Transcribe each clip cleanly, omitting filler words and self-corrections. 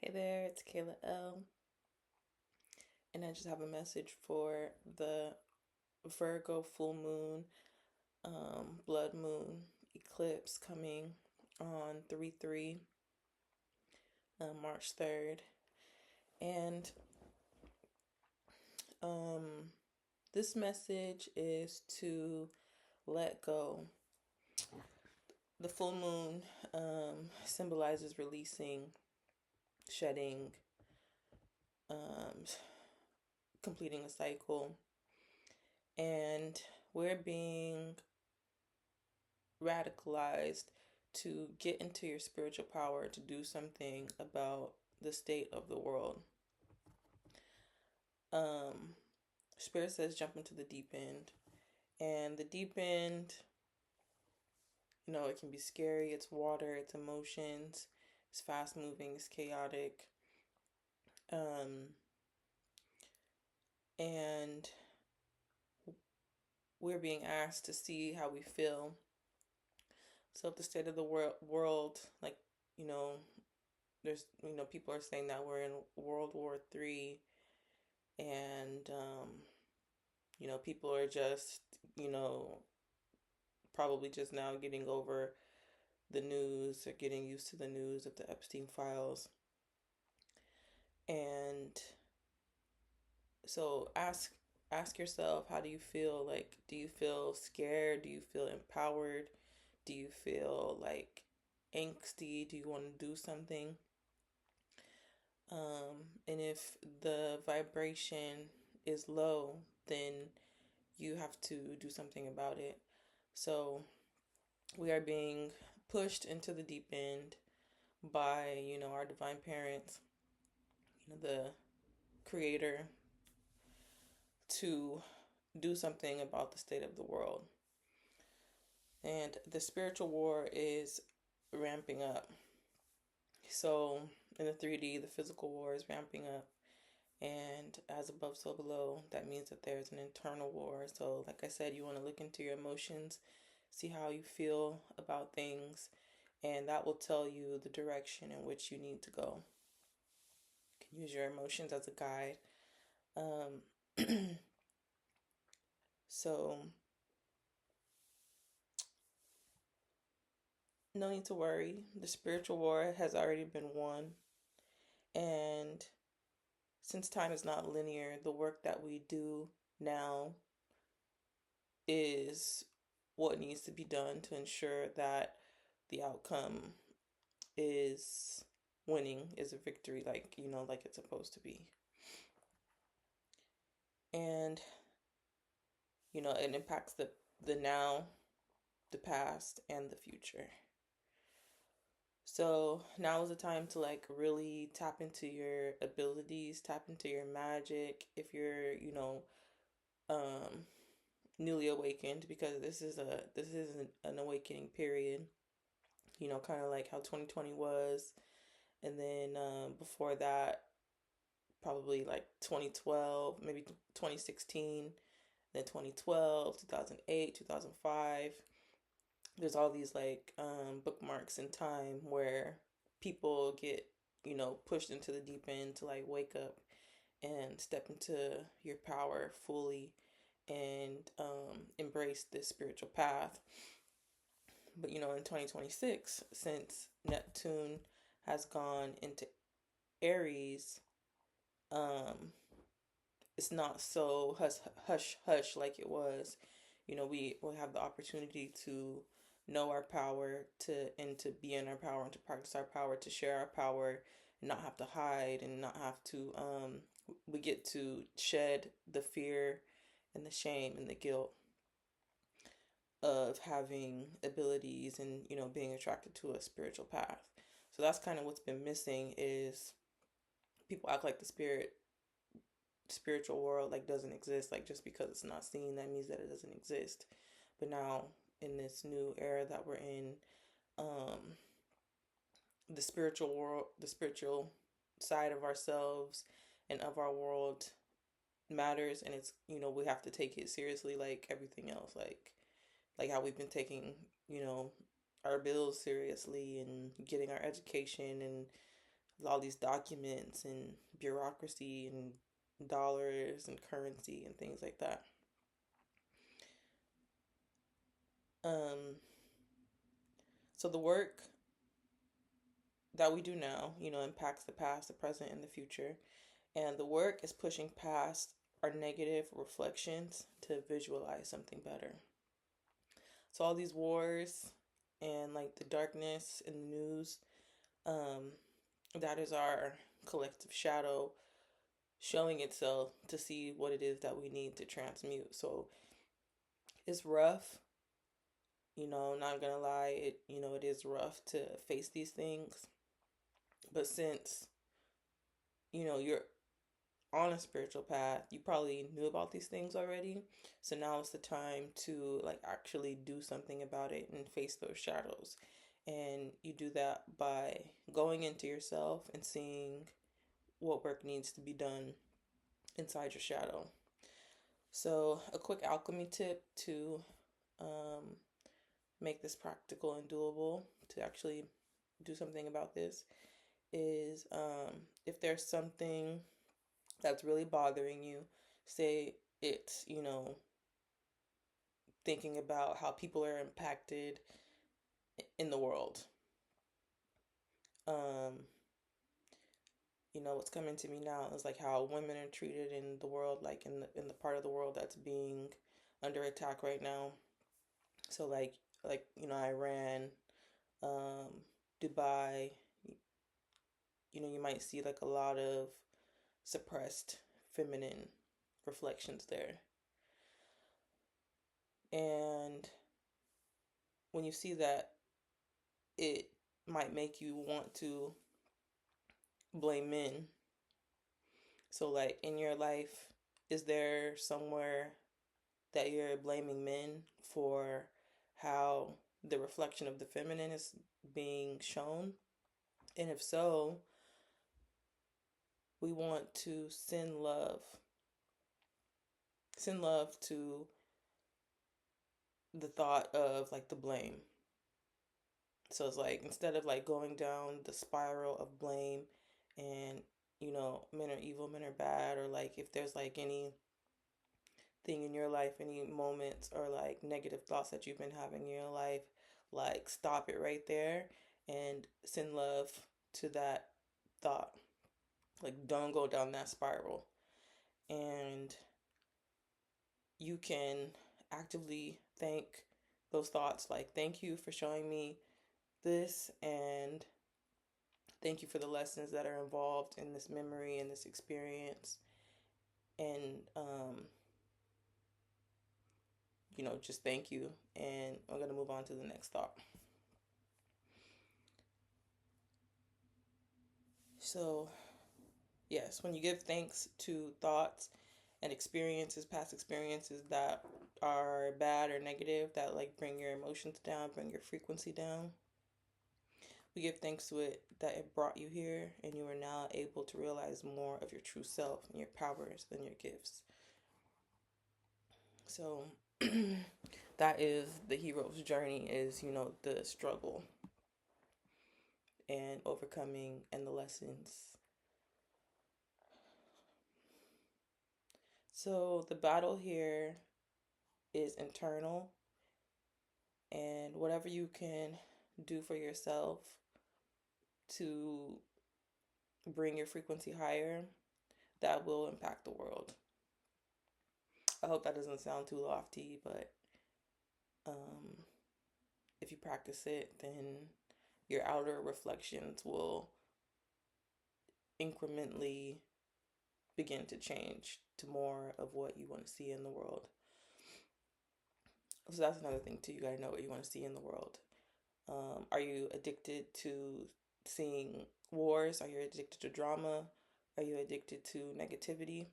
Hey there, it's Kayla L. And I just have a message for the Virgo full moon, blood moon eclipse coming on 3/3, March 3rd. And um, this message is to let go. The full moon symbolizes releasing, shedding, um, completing a cycle. And we're being radicalized to get into your spiritual power to do something about the state of the world. Um, Spirit says jump into the deep end. And the deep end, it can be scary. It's water, it's emotions, it's fast moving, it's chaotic. Um, and we're being asked to see how we feel. So if the state of the world, like, you know, there's, people are saying that we're in World War III, and people are just, probably just now getting over the news or getting used to the news of the Epstein files. And so ask yourself, how do you feel? Like, do you feel scared? Do you feel empowered? Do you feel like angsty? Do you want to do something? And if the vibration is low, then you have to do something about it. So we are being pushed into the deep end by, our divine parents, the creator, to do something about the state of the world. And the spiritual war is ramping up. So in the 3D, the physical war is ramping up. And as above, so below, that means that there's an internal war. So, like I said, you want to look into your emotions, see how you feel about things, and that will tell you the direction in which you need to go. You can use your emotions as a guide. Um, so, no need to worry. The spiritual war has already been won. And since time is not linear, the work that we do now is what needs to be done to ensure that the outcome is winning, is a victory, like, like it's supposed to be. And, it impacts the now, the past, and the future. So now is the time to like really tap into your abilities, tap into your magic. If you're, um, newly awakened, because this is an awakening period. Kind of like how 2020 was, and then before that, probably like 2012, maybe 2016, then 2012, 2008, 2005. There's all these like bookmarks in time where people get, pushed into the deep end to like wake up and step into your power fully and embrace this spiritual path. But in 2026, since Neptune has gone into Aries, um, it's not so hush hush like it was. We will have the opportunity to know our power, to be in our power, and to practice our power, to share our power, and not have to hide, and not have to we get to shed the fear and the shame and the guilt of having abilities and being attracted to a spiritual path. So that's kind of what's been missing, is people act like the spiritual world like doesn't exist. Like, just because it's not seen, that means that it doesn't exist. But now, in this new era that we're in, um the spiritual world, the spiritual side of ourselves and of our world matters, and it's, we have to take it seriously, like everything else, like how we've been taking, our bills seriously, and getting our education, and all these documents and bureaucracy and dollars and currency and things like that. Um, so the work that we do now, impacts the past, the present, and the future. And the work is pushing past our negative reflections to visualize something better. So all these wars and like the darkness in the news, um, that is our collective shadow showing itself to see what it is that we need to transmute. So it's rough, not gonna lie, it is rough to face these things. But since, you're on a spiritual path, you probably knew about these things already. So now it's the time to like actually do something about it and face those shadows. And you do that by going into yourself and seeing what work needs to be done inside your shadow. So, a quick alchemy tip to um, make this practical and doable to actually do something about this is if there's something that's really bothering you, say it's, thinking about how people are impacted in the world. Um, what's coming to me now is like how women are treated in the world, like in the part of the world that's being under attack right now. So Iran, um, Dubai, you might see like a lot of suppressed feminine reflections there. And when you see that, it might make you want to blame men. So, like in your life, is there somewhere that you're blaming men for how the reflection of the feminine is being shown? And if so, we want to send love to the thought of like the blame. So it's like instead of like going down the spiral of blame and men are evil, men are bad, or like if there's like anything in your life, any moments or like negative thoughts that you've been having in your life, like stop it right there and send love to that thought. Like don't go down that spiral. And you can actively thank those thoughts, like thank you for showing me this, and thank you for the lessons that are involved in this memory and this experience. And just thank you. And I'm going to move on to the next thought. So yes, when you give thanks to thoughts and experiences, past experiences that are bad or negative, that like bring your emotions down, bring your frequency down, we give thanks to it that it brought you here and you are now able to realize more of your true self and your powers and your gifts. So that is the hero's journey, is, the struggle and overcoming and the lessons. So the battle here is internal, and whatever you can do for yourself to bring your frequency higher, that will impact the world. I hope that doesn't sound too lofty, but if you practice it, then your outer reflections will incrementally begin to change to more of what you want to see in the world. So that's another thing too. You gotta know what you want to see in the world. Are you addicted to seeing wars? Are you addicted to drama? Are you addicted to negativity?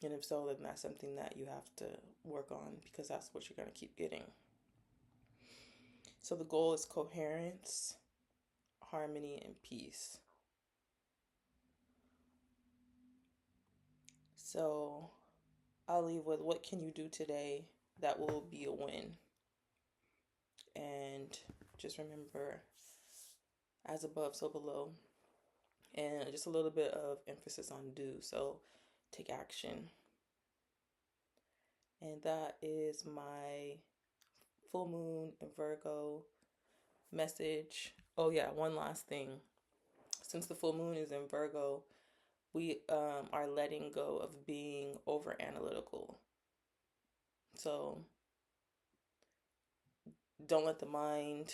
And if so, then that's something that you have to work on, because that's what you're going to keep getting. So the goal is coherence, harmony, and peace. So I'll leave with, what can you do today that will be a win? And just remember, as above, so below. and just a little bit of emphasis on do. So take action. And that is my full moon in Virgo message. Oh yeah, one last thing. Since the full moon is in Virgo, we are letting go of being over analytical. So don't let the mind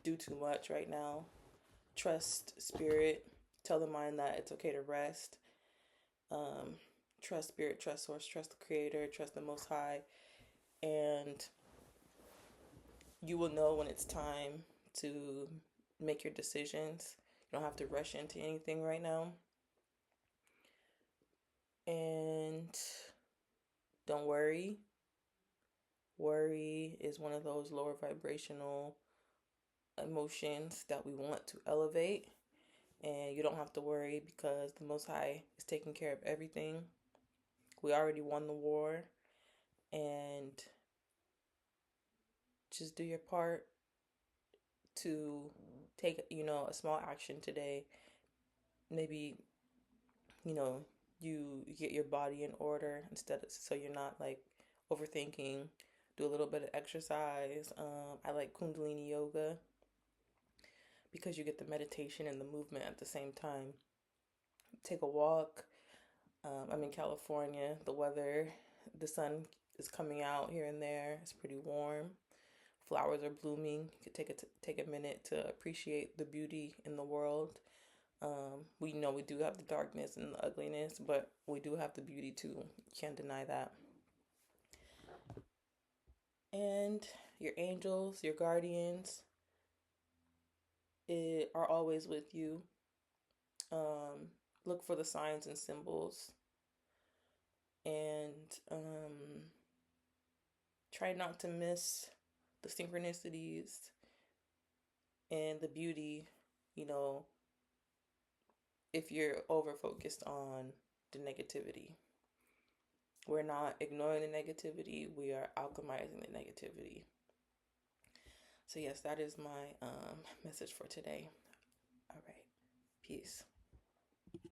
do too much right now. Trust spirit. Tell the mind that it's okay to rest. Um, Trust spirit, trust source, trust the creator, trust the most high, and you will know when it's time to make your decisions. You don't have to rush into anything right now. And don't worry. Worry is one of those lower vibrational emotions that we want to elevate. And you don't have to worry because the Most High is taking care of everything. We already won the war. And just do your part to take, a small action today. Maybe, you know, you get your body in order instead of, so you're not like overthinking. Do a little bit of exercise. I like Kundalini yoga because you get the meditation and the movement at the same time. Take a walk. I'm in California. The sun is coming out here and there. It's pretty warm. Flowers are blooming. You could take a minute to appreciate the beauty in the world. We know we do have the darkness and the ugliness, but we do have the beauty too. You can't deny that. And your angels, your guardians, are always with you. Look for the signs and symbols, and try not to miss the synchronicities and the beauty, you know, if you're over focused on the negativity. We're not ignoring the negativity, we are alchemizing the negativity. So, yes, that is my message for today. All right. Peace.